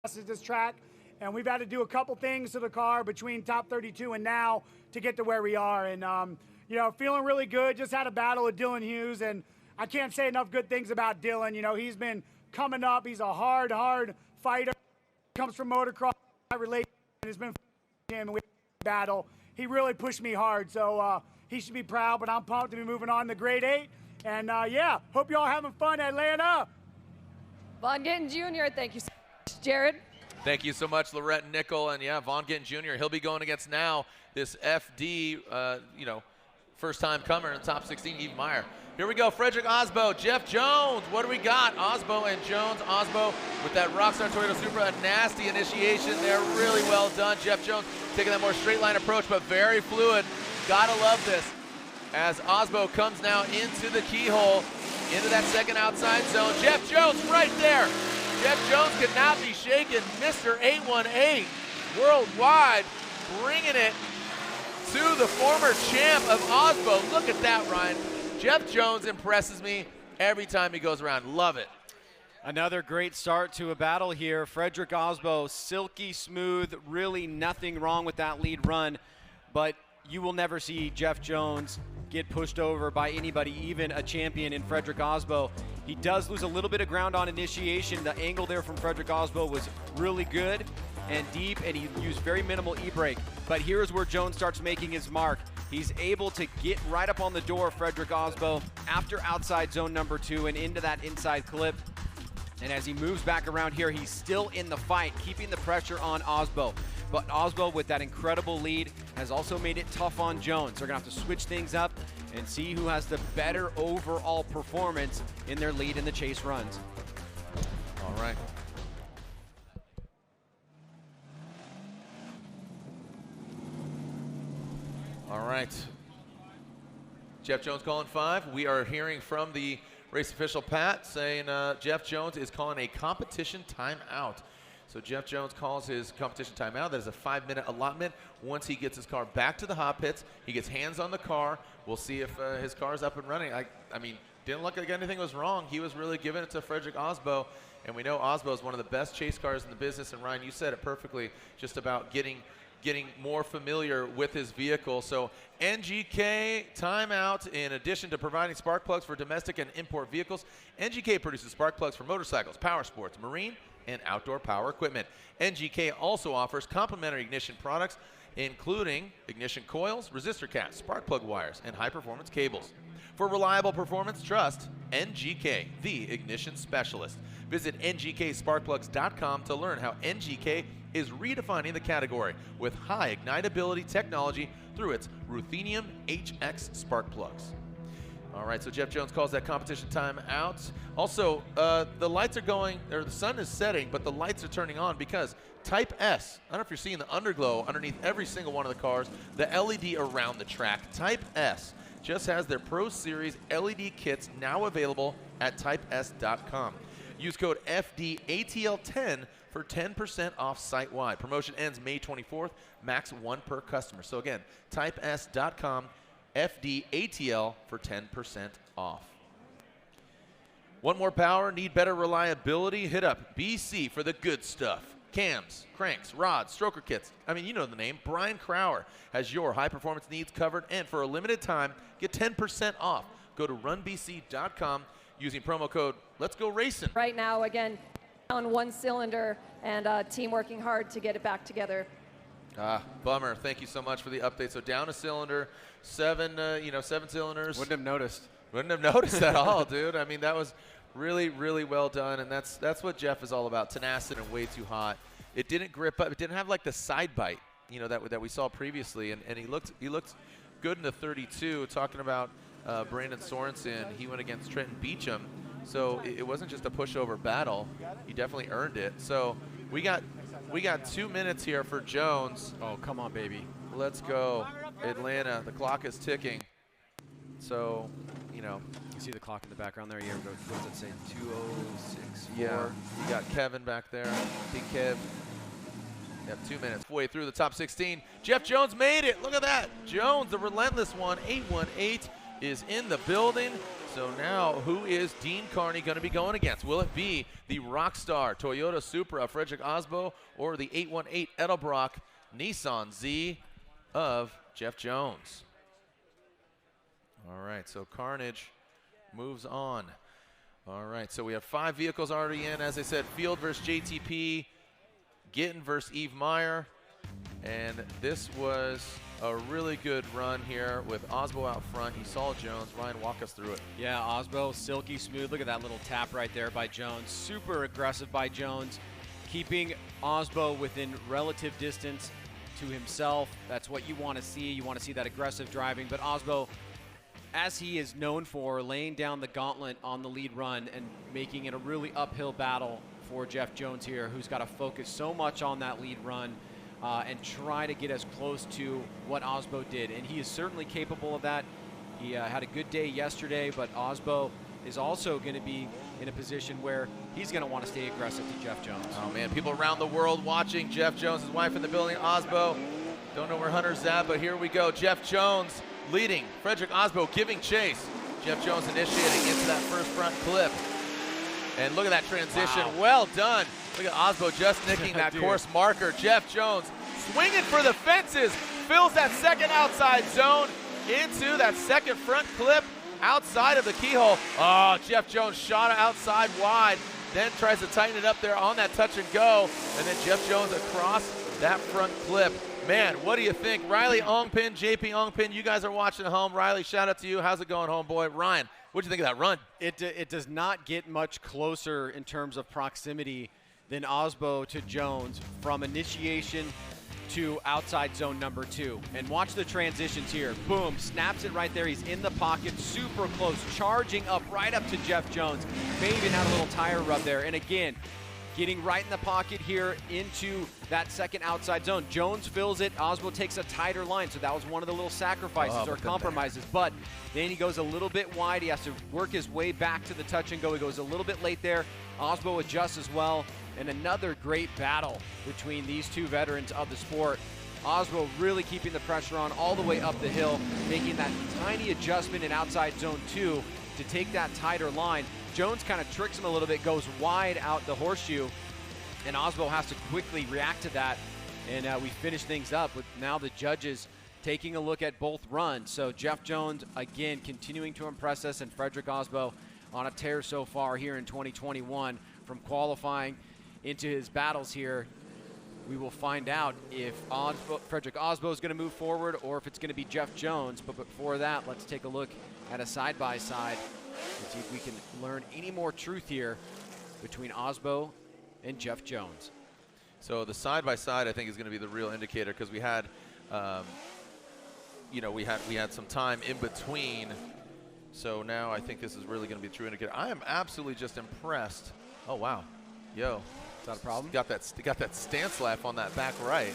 at this track, and we've had to do a couple things to the car between top 32 and now to get to where we are. And you know, feeling really good. Just had a battle with Dylan Hughes, and I can't say enough good things about Dylan. You know, he's been coming up. He's a hard fighter. Comes from motocross. I relate. It's been him, and we battle. He really pushed me hard, so he should be proud. But I'm pumped to be moving on to grade 8. And yeah, hope you all having fun, Atlanta. Von Gittin Jr., thank you so much. Jared. Thank you so much, Lorette Nickel. And yeah, Von Gittin Jr., he'll be going against now this FD, you know, first-time comer in the top 16, Eve Meyer. Here we go, Fredric Aasbo, Jeff Jones. What do we got? Aasbo and Jones. Aasbo with that Rockstar Toyota Supra, a nasty initiation there, really well done. Jeff Jones taking that more straight-line approach, but very fluid. Gotta love this. As Aasbo comes now into the keyhole, into that second outside zone. Jeff Jones right there. Jeff Jones cannot be shaken. Mr. 818 worldwide, bringing it to the former champ of Aasbo. Look at that, Ryan. Jeff Jones impresses me every time he goes around. Love it. Another great start to a battle here. Fredric Aasbo, silky smooth, really nothing wrong with that lead run, but you will never see Jeff Jones get pushed over by anybody, even a champion in Fredric Aasbo. He does lose a little bit of ground on initiation. The angle there from Fredric Aasbo was really good and deep, and he used very minimal e-brake. But here's where Jones starts making his mark. He's able to get right up on the door of Fredric Aasbo after outside zone number 2 and into that inside clip. And as he moves back around here, he's still in the fight, keeping the pressure on Aasbo. But Aasbo, with that incredible lead, has also made it tough on Jones. They're going to have to switch things up and see who has the better overall performance in their lead in the chase runs. All right. All right. Jeff Jones calling 5. We are hearing from the race official, Pat, saying Jeff Jones is calling a competition timeout. So Jeff Jones calls his competition timeout. That is a 5-minute allotment. Once he gets his car back to the hot pits, he gets hands on the car. We'll see if his car is up and running. I mean, didn't look like anything was wrong. He was really giving it to Fredric Aasbo, and we know Aasbo is one of the best chase cars in the business. And Ryan, you said it perfectly, just about getting more familiar with his vehicle. So NGK timeout. In addition to providing spark plugs for domestic and import vehicles, NGK produces spark plugs for motorcycles, power sports, marine, and outdoor power equipment. NGK also offers complementary ignition products, including ignition coils, resistor caps, spark plug wires, and high-performance cables. For reliable performance, trust NGK, the ignition specialist. Visit ngksparkplugs.com to learn how NGK is redefining the category with high ignitability technology through its ruthenium HX spark plugs. All right, so Jeff Jones calls that competition time out. Also, the lights are going, or the sun is setting, but the lights are turning on because Type S, I don't know if you're seeing the underglow underneath every single one of the cars, the LED around the track. Type S just has their Pro Series LED kits now available at types.com. Use code FDATL10 for 10% off site-wide. Promotion ends May 24th, max 1 per customer. So again, types.com, FDATL for 10% off. Want more power? Need better reliability? Hit up BC for the good stuff. Cams, cranks, rods, stroker kits. I mean, you know the name. Brian Crowder has your high-performance needs covered, and for a limited time, get 10% off. Go to runbc.com using promo code Let's Go Racing. Right now, again, on one cylinder, and team working hard to get it back together. Bummer. Thank you so much for the update. So down a cylinder, 7 cylinders. Wouldn't have noticed. Wouldn't have noticed at all, dude. I mean, that was really, really well done, and that's what Jeff is all about. Tenacity and way too hot. It didn't grip up. It didn't have like the side bite, you know, that we saw previously, and he looked good in the 32. Talking about Brandon Sorensen, he went against Trenton Beecham, so it wasn't just a pushover battle. He definitely earned it. So we got 2 minutes here for Jones. Oh, come on, baby. Let's go, Atlanta. The clock is ticking. So, you know. You see the clock in the background there? What does it say? 2:06.4. Yeah, you got Kevin back there. Big Kev. Yep, 2 minutes. Way through the top 16. Jeff Jones made it. Look at that. Jones, the relentless one. 818 is in the building. So now, who is Dean Carney going to be going against? Will it be the Rockstar Toyota Supra Fredric Aasbo or the 818 Edelbrock Nissan Z of Jeff Jones? All right, so Carnage moves on. All right, so we have 5 vehicles already in. As I said, Field versus JTP, Gittin versus Eve Meyer. And this was a really good run here with Aasbo out front. He saw Jones. Ryan, walk us through it. Yeah, Aasbo, silky smooth. Look at that little tap right there by Jones. Super aggressive by Jones, keeping Aasbo within relative distance to himself. That's what you want to see. You want to see that aggressive driving. But Aasbo, as he is known for, laying down the gauntlet on the lead run and making it a really uphill battle for Jeff Jones here, who's got to focus so much on that lead run and try to get as close to what Aasbo did. And he is certainly capable of that. He had a good day yesterday, but Aasbo is also going to be in a position where he's going to want to stay aggressive to Jeff Jones. Oh, man, people around the world watching. Jeff Jones, his wife in the building. Aasbo, don't know where Hunter's at, but here we go. Jeff Jones leading. Fredric Aasbo giving chase. Jeff Jones initiating into that first front clip. And look at that transition. Wow. Well done. Look at Aasbo just nicking that course marker. Jeff Jones swinging for the fences. Fills that second outside zone into that second front clip outside of the keyhole. Oh, Jeff Jones shot it outside wide. Then tries to tighten it up there on that touch and go. And then Jeff Jones across that front clip. Man, what do you think? Riley Ongpin, JP Ongpin, you guys are watching at home. Riley, shout out to you. How's it going, homeboy? Ryan, what'd you think of that run? It does not get much closer in terms of proximity than Aasbo to Jones from initiation to outside zone number 2. And watch the transitions here. Boom, snaps it right there. He's in the pocket, super close, charging up right up to Jeff Jones. May even have a little tire rub there. And again, getting right in the pocket here into that second outside zone. Jones fills it. Aasbo takes a tighter line, so that was one of the little sacrifices or compromises. But then he goes a little bit wide. He has to work his way back to the touch and go. He goes a little bit late there. Aasbo adjusts as well. And another great battle between these two veterans of the sport. Aasbo really keeping the pressure on all the way up the hill, making that tiny adjustment in outside zone 2 to take that tighter line. Jones kind of tricks him a little bit, goes wide out the horseshoe, and Aasbo has to quickly react to that. And we finish things up with now the judges taking a look at both runs. So Jeff Jones, again, continuing to impress us, and Fredric Aasbo on a tear so far here in 2021 from qualifying into his battles here. We will find out if Fredric Aasbo is going to move forward or if it's going to be Jeff Jones. But before that, let's take a look at a side-by-side and see if we can learn any more truth here between Aasbo and Jeff Jones. So the side-by-side, I think, is going to be the real indicator, because we had, we had some time in between. So now I think this is really going to be the true indicator. I am absolutely just impressed. Oh, wow. Yo. Is that a problem? Got that stance lap on that back right.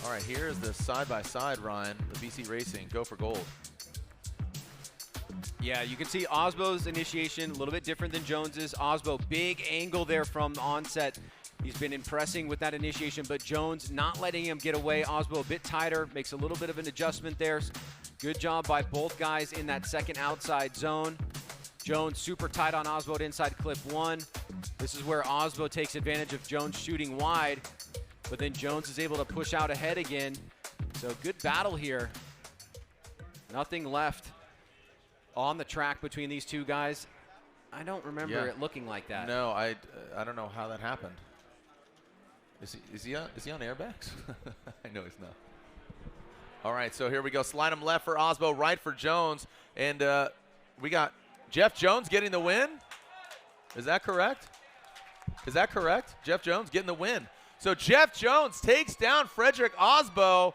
All right, here's the side-by-side, Ryan, the BC Racing. Go for gold. Yeah, you can see Aasbo's initiation a little bit different than Jones's. Aasbo, big angle there from the onset. He's been impressing with that initiation, but Jones not letting him get away. Aasbo a bit tighter, makes a little bit of an adjustment there. Good job by both guys in that second outside zone. Jones super tight on Aasbo at inside clip 1. This is where Aasbo takes advantage of Jones shooting wide, but then Jones is able to push out ahead again. So good battle here. Nothing left on the track between these two guys. I don't remember it looking like that. No, I don't know how that happened. Is he on airbags? I know he's not. All right, so here we go. Slide him left for Aasbo, right for Jones, and we got Jeff Jones getting the win. Is that correct? Jeff Jones getting the win. So Jeff Jones takes down Fredric Aasbo